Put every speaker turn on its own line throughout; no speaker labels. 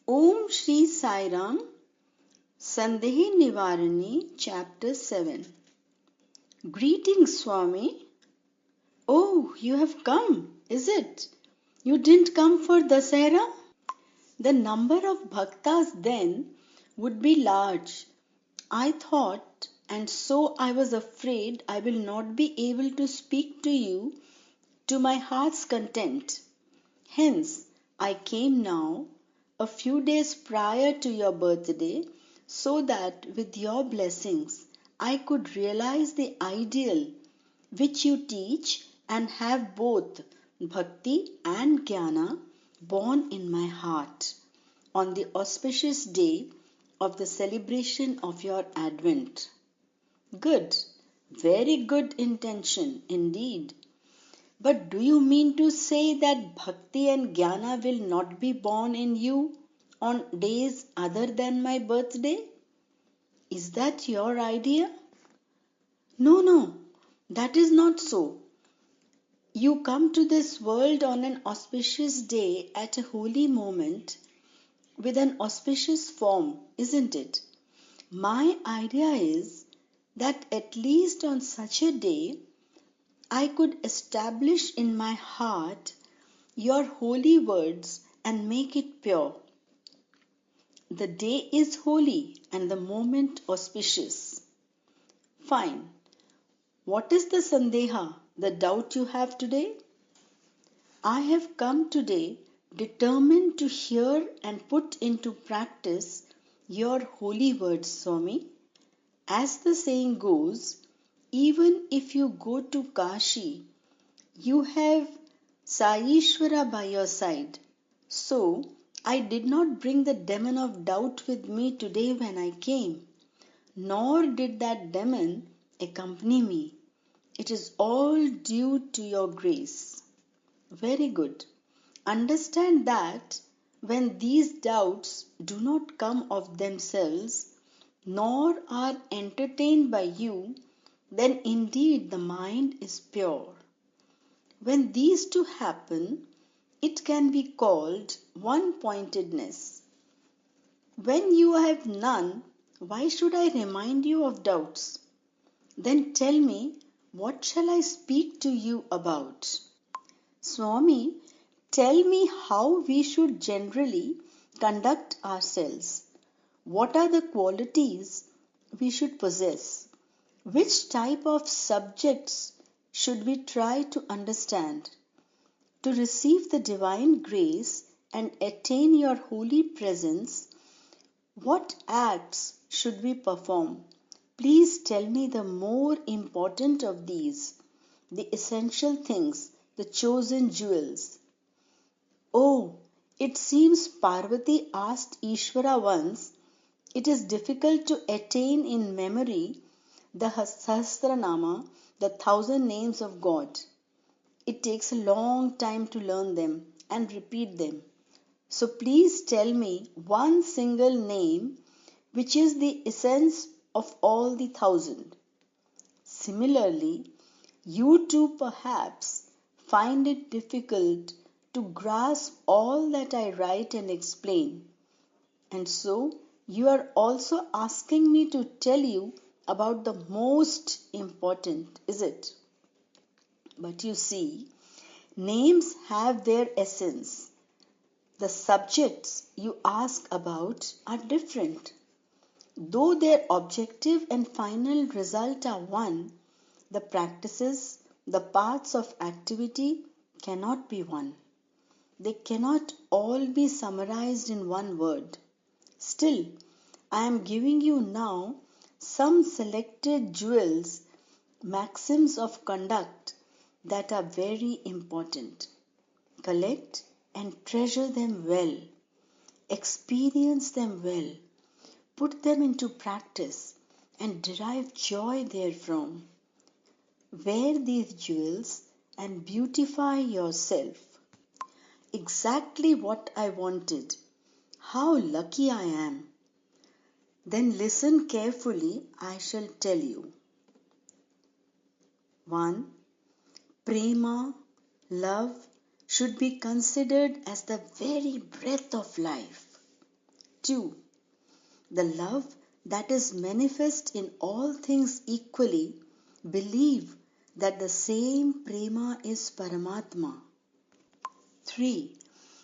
Om Shri Sai Ram, Sandeha Nivarini, Chapter 7. Greetings, Swami. Oh, you have come, is it? You didn't come for Dasera? The number of bhaktas then would be large, I thought, and so I was afraid I will not be able to speak to you to my heart's content. Hence, I came now, a few days prior to your birthday, so that with your blessings I could realize the ideal which you teach and have both bhakti and jnana born in my heart on the auspicious day of the celebration of your advent. Good, very good intention indeed. But do you mean to say that bhakti and jnana will not be born in you on days other than my birthday? Is that your idea? No, that is not so. You come to this world on an auspicious day at a holy moment with an auspicious form, isn't it? My idea is that at least on such a day I could establish in my heart your holy words and make it pure. The day is holy and the moment auspicious. Fine. What is the Sandeha, the doubt you have today? I have come today determined to hear and put into practice your holy words, Swami. As the saying goes, even if you go to Kashi, you have Saishwara by your side. So, I did not bring the demon of doubt with me today when I came, nor did that demon accompany me. It is all due to your grace. Very good. Understand that when these doubts do not come of themselves, nor are entertained by you, then indeed the mind is pure. When these two happen, it can be called one-pointedness. When you have none, why should I remind you of doubts? Then tell me, what shall I speak to you about? Swami, tell me how we should generally conduct ourselves. What are the qualities we should possess? Which type of subjects should we try to understand? To receive the divine grace and attain your holy presence, what acts should we perform? Please tell me the more important of these, the essential things, the chosen jewels. Oh, it seems Parvati asked Ishvara once, it is difficult to attain in memory the Sahasranama, the 1,000 names of God. It takes a long time to learn them and repeat them. So please tell me one single name which is the essence of all the 1,000. Similarly, you too perhaps find it difficult to grasp all that I write and explain. And so you are also asking me to tell you about the most important, is it? But you see, names have their essence. The subjects you ask about are different. Though their objective and final result are one, the practices, the paths of activity cannot be one. They cannot all be summarized in one word. Still, I am giving you now some selected jewels, maxims of conduct that are very important. Collect and treasure them well. Experience them well. Put them into practice and derive joy therefrom. Wear these jewels and beautify yourself. Exactly what I wanted. How lucky I am. Then listen carefully, I shall tell you. 1. Prema, love, should be considered as the very breath of life. 2. The love that is manifest in all things equally, believe that the same prema is Paramatma. 3.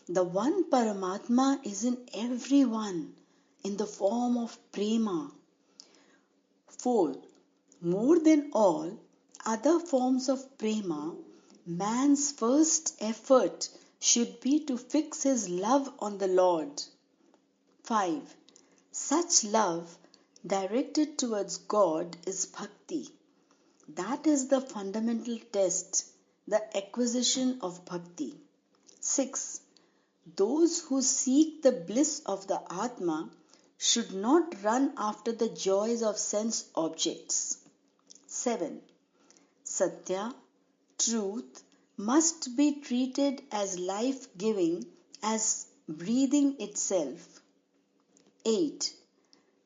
The one Paramatma is in everyone in the form of prema. 4. More than all other forms of prema, man's first effort should be to fix his love on the Lord. 5. Such love directed towards God is bhakti. That is the fundamental test, the acquisition of bhakti. 6. Those who seek the bliss of the Atma should not run after the joys of sense objects. 7. Sathya, truth, must be treated as life-giving, as breathing itself. 8.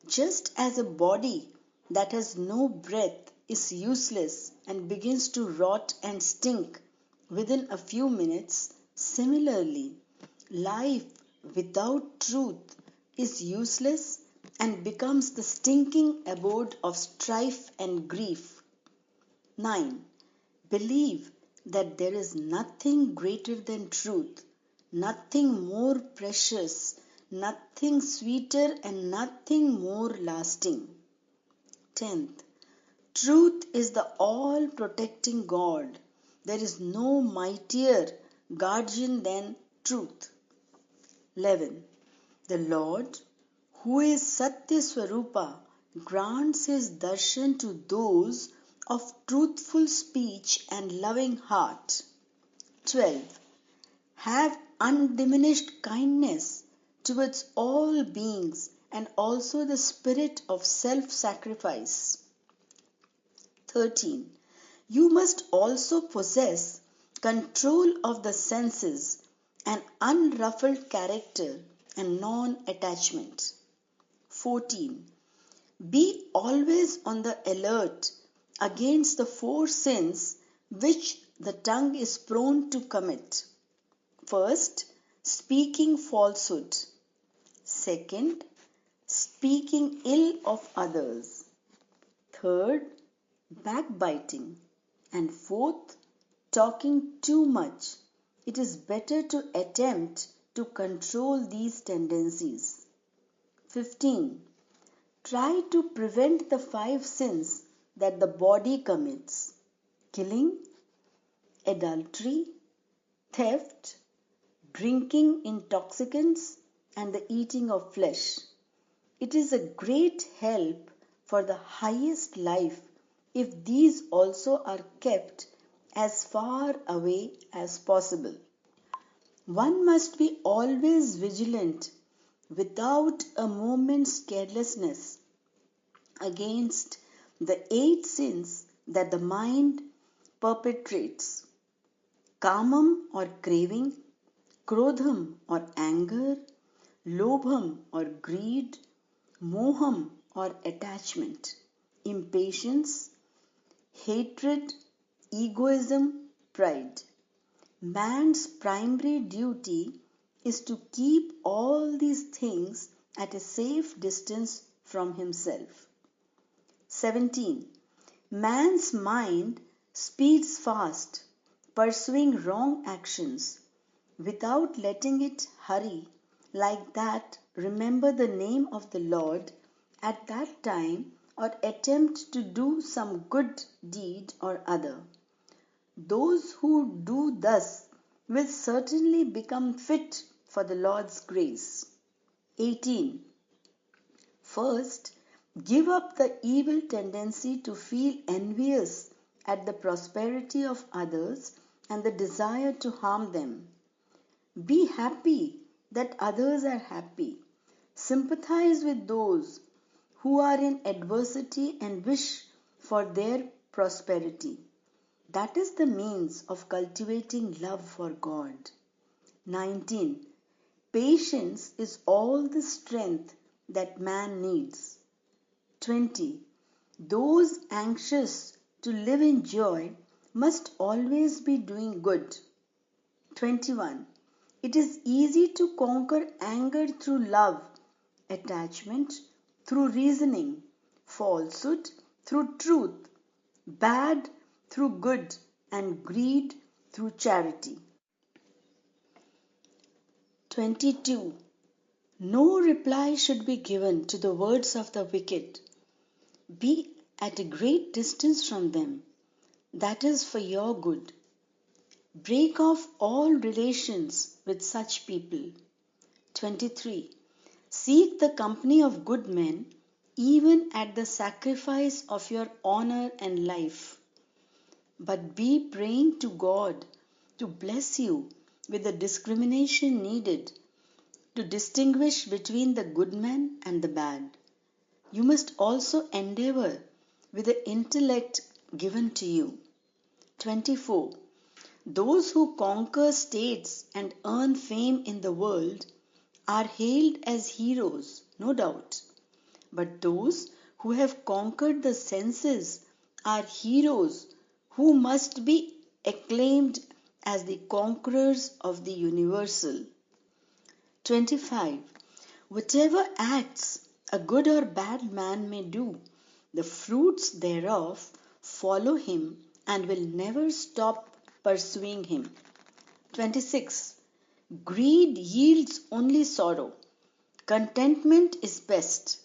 Just as a body that has no breath is useless and begins to rot and stink within a few minutes, similarly, life without truth is useless and becomes the stinking abode of strife and grief. 9. Believe that there is nothing greater than truth, nothing more precious, nothing sweeter and nothing more lasting. 10th. Truth is the all-protecting God. There is no mightier guardian than truth. 11. The Lord, who is Satya Swarupa, grants his darshan to those of truthful speech and loving heart. 12. Have undiminished kindness towards all beings and also the spirit of self-sacrifice. 13. You must also possess control of the senses, an unruffled character and non-attachment. 14. Be always on the alert against the 4 sins which the tongue is prone to commit. First, speaking falsehood. Second, speaking ill of others. Third, backbiting. And fourth, talking too much. It is better to attempt to control these tendencies. 15. Try to prevent the 5 sins that the body commits: killing, adultery, theft, drinking intoxicants, and the eating of flesh. It is a great help for the highest life if these also are kept as far away as possible. One must be always vigilant, without a moment's carelessness, against the 8 sins that the mind perpetrates: kamam or craving, krodham or anger, lobham or greed, moham or attachment, impatience, hatred, egoism, pride. Man's primary duty is to keep all these things at a safe distance from himself. 17. Man's mind speeds fast, pursuing wrong actions, without letting it hurry. Like that, remember the name of the Lord at that time or attempt to do some good deed or other. Those who do thus will certainly become fit for the Lord's grace. 18. First, give up the evil tendency to feel envious at the prosperity of others and the desire to harm them. Be happy that others are happy. Sympathize with those who are in adversity and wish for their prosperity. That is the means of cultivating love for God. 19. Patience is all the strength that man needs. 20. Those anxious to live in joy must always be doing good. 21. It is easy to conquer anger through love attachment through reasoning, falsehood through truth, bad through good, and greed through charity. 22. No reply should be given to the words of the wicked. Be at a great distance from them. That is for your good. Break off all relations with such people. 23. Seek the company of good men, even at the sacrifice of your honor and life. But be praying to God to bless you with the discrimination needed to distinguish between the good man and the bad. You must also endeavor with the intellect given to you. 24. Those who conquer states and earn fame in the world are hailed as heroes, no doubt. But those who have conquered the senses are heroes who must be acclaimed as the conquerors of the universal. 25. Whatever acts a good or bad man may do, the fruits thereof follow him and will never stop pursuing him. 26. Greed yields only sorrow. Contentment is best.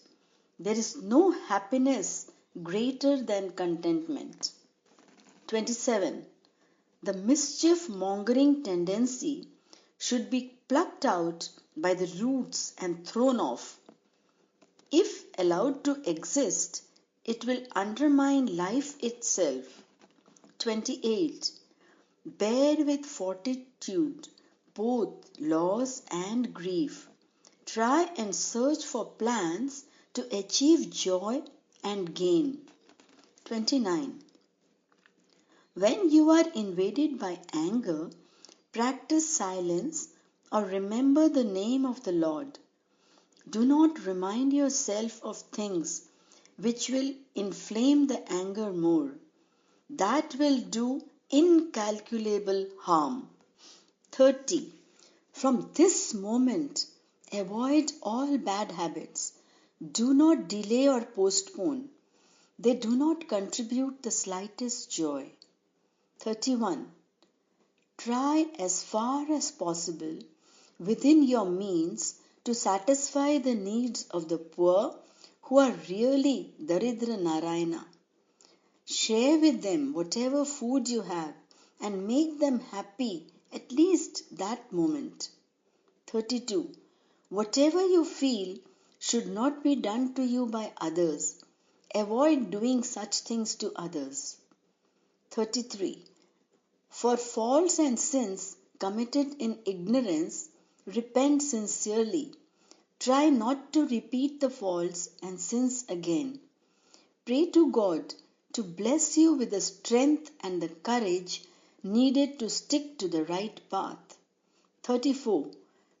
There is no happiness greater than contentment. 27. The mischief-mongering tendency should be plucked out by the roots and thrown off. If allowed to exist, it will undermine life itself. 28. Bear with fortitude both loss and grief. Try and search for plans to achieve joy and gain. 29. When you are invaded by anger, practice silence or remember the name of the Lord. Do not remind yourself of things which will inflame the anger more. That will do incalculable harm. 30. From this moment, avoid all bad habits. Do not delay or postpone. They do not contribute the slightest joy. 31. Try as far as possible within your means to satisfy the needs of the poor who are really Daridra Narayana. Share with them whatever food you have and make them happy at least that moment. 32. Whatever you feel should not be done to you by others. Avoid doing such things to others. 33. For faults and sins committed in ignorance, repent sincerely. Try not to repeat the faults and sins again. Pray to God to bless you with the strength and the courage needed to stick to the right path. 34.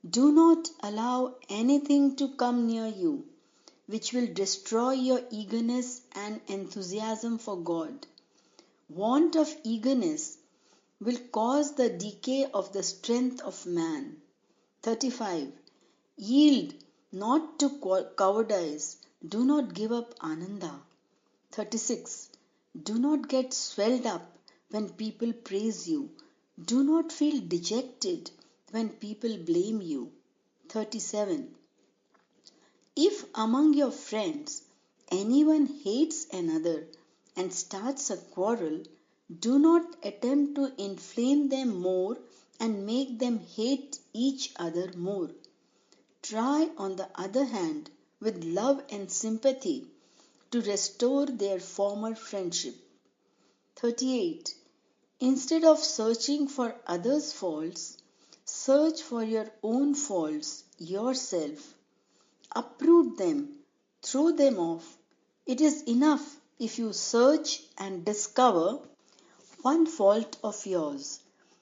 Do not allow anything to come near you which will destroy your eagerness and enthusiasm for God. Want of eagerness will cause the decay of the strength of man. 35. Yield not to cowardice. Do not give up ananda. 36. Do not get swelled up when people praise you. Do not feel dejected when people blame you. 37. If among your friends anyone hates another and starts a quarrel, do not attempt to inflame them more and make them hate each other more. Try, on the other hand, with love and sympathy, to restore their former friendship. 38. Instead of searching for others' faults, search for your own faults yourself. Uproot them, throw them off. It is enough if you search and discover one fault of yours.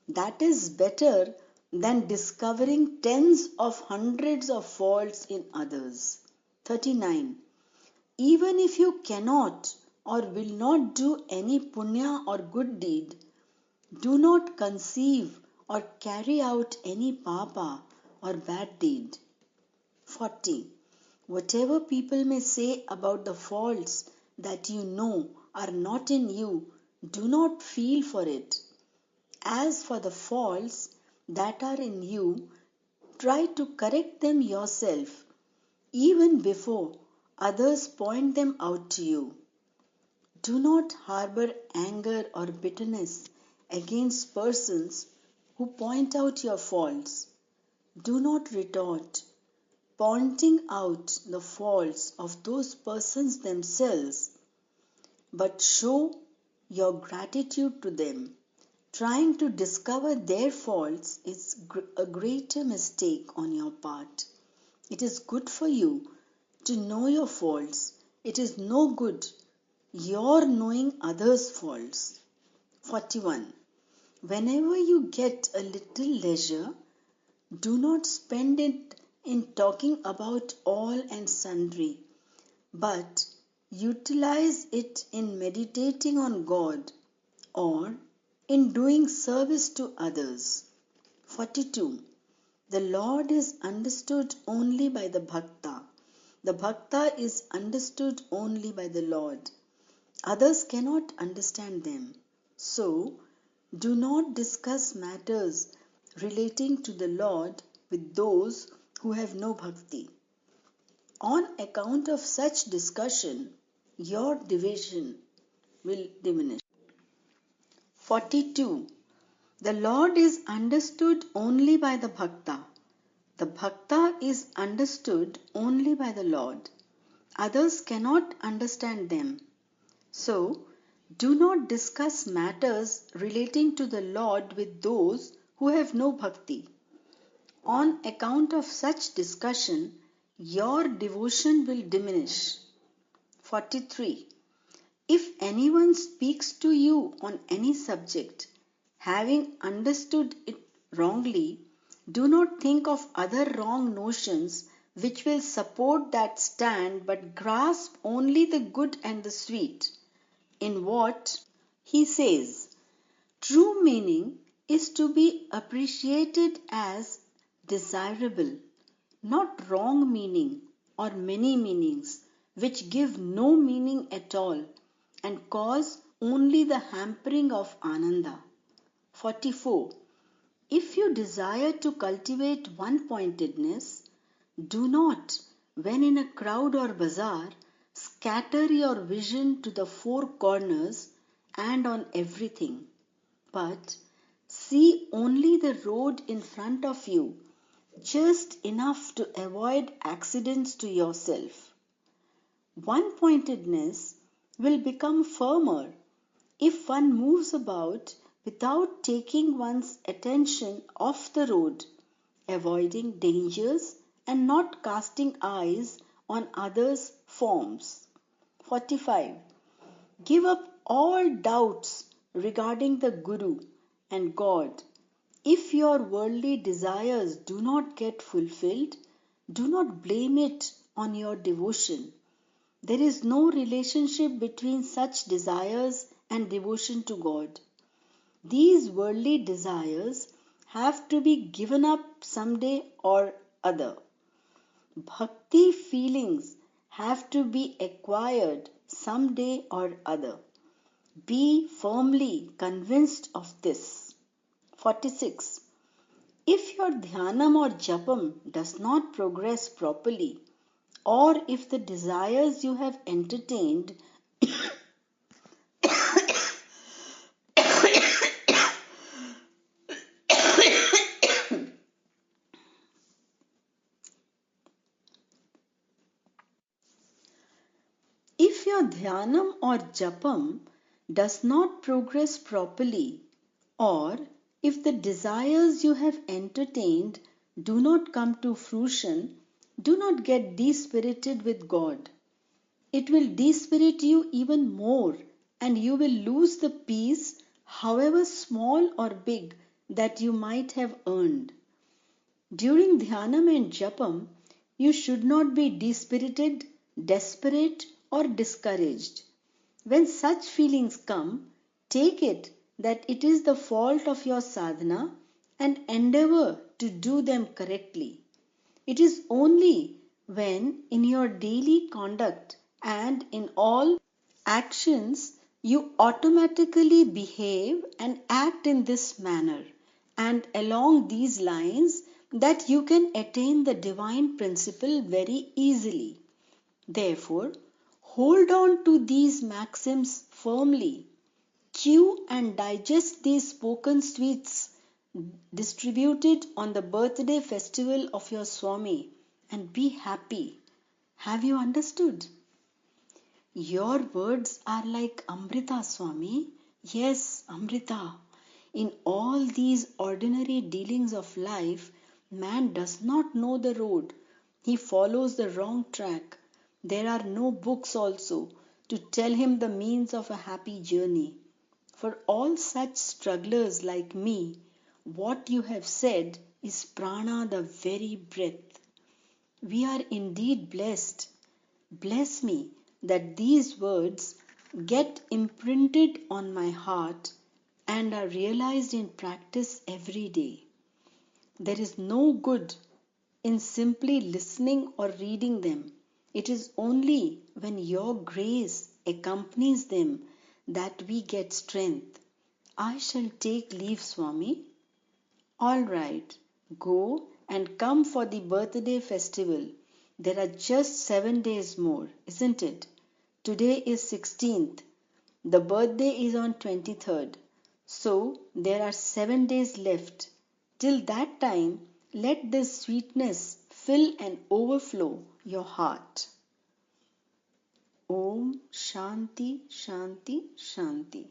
That is better than discovering tens of hundreds of faults in others. 39. Even if you cannot or will not do any punya or good deed, do not conceive or carry out any papa or bad deed. 40. Whatever people may say about the faults that you know are not in you, do not feel for it. As for the faults that are in you, try to correct them yourself, even before others point them out to you. Do not harbor anger or bitterness against persons who point out your faults. Do not retort, pointing out the faults of those persons themselves, but show your gratitude to them. Trying to discover their faults is a greater mistake on your part. It is good for you to know your faults. It is no good your knowing others' faults. 41. Whenever you get a little leisure, do not spend it in talking about all and sundry, but utilize it in meditating on God or in doing service to others. 42. The Lord is understood only by the Bhakta. The Bhakta is understood only by the Lord. Others cannot understand them. So, do not discuss matters relating to the Lord with those who have no bhakti. On account of such discussion, your devotion will diminish. 42. The Lord is understood only by the Bhakta. The Bhakta is understood only by the Lord. Others cannot understand them. So, do not discuss matters relating to the Lord with those who have no bhakti. On account of such discussion, your devotion will diminish. 43. If anyone speaks to you on any subject, having understood it wrongly, do not think of other wrong notions which will support that stand, but grasp only the good and the sweet in what he says. True meaning is to be appreciated as desirable, not wrong meaning or many meanings which give no meaning at all and cause only the hampering of ananda. 44. If you desire to cultivate one-pointedness, do not, when in a crowd or bazaar, scatter your vision to the four corners and on everything, but see only the road in front of you, just enough to avoid accidents to yourself. One-pointedness will become firmer if one moves about without taking one's attention off the road, avoiding dangers and not casting eyes on others' forms. 45. Give up all doubts regarding the Guru and God. If your worldly desires do not get fulfilled, do not blame it on your devotion. There is no relationship between such desires and devotion to God. These worldly desires have to be given up someday or other. Bhakti feelings have to be acquired someday or other. Be firmly convinced of this. 46. If your dhyanam or japam does not progress properly, or if the desires you have entertained if your dhyanam or japam does not progress properly, or if the desires you have entertained do not come to fruition, do not get dispirited with God. It will dispirit you even more, and you will lose the peace, however small or big, that you might have earned. During dhyanam and japam, you should not be dispirited, desperate, or discouraged. When such feelings come, take it that it is the fault of your sadhana and endeavor to do them correctly. It is only when in your daily conduct and in all actions you automatically behave and act in this manner and along these lines, that you can attain the divine principle very easily. Therefore, hold on to these maxims firmly. Chew and digest these spoken sweets distributed on the birthday festival of your Swami and be happy. Have you understood? Your words are like Amrita, Swami. Yes, Amrita. In all these ordinary dealings of life, man does not know the road. He follows the wrong track. There are no books also to tell him the means of a happy journey. For all such strugglers like me, what you have said is prana, the very breath. We are indeed blessed. Bless me that these words get imprinted on my heart and are realized in practice every day. There is no good in simply listening or reading them. It is only when your grace accompanies them that we get strength. I shall take leave, Swami. All right, go and come for the birthday festival. There are just 7 days more, isn't it? Today is 16th. The birthday is on 23rd. So there are 7 days left. Till that time, let this sweetness fill and overflow your heart. Om Shanti Shanti Shanti.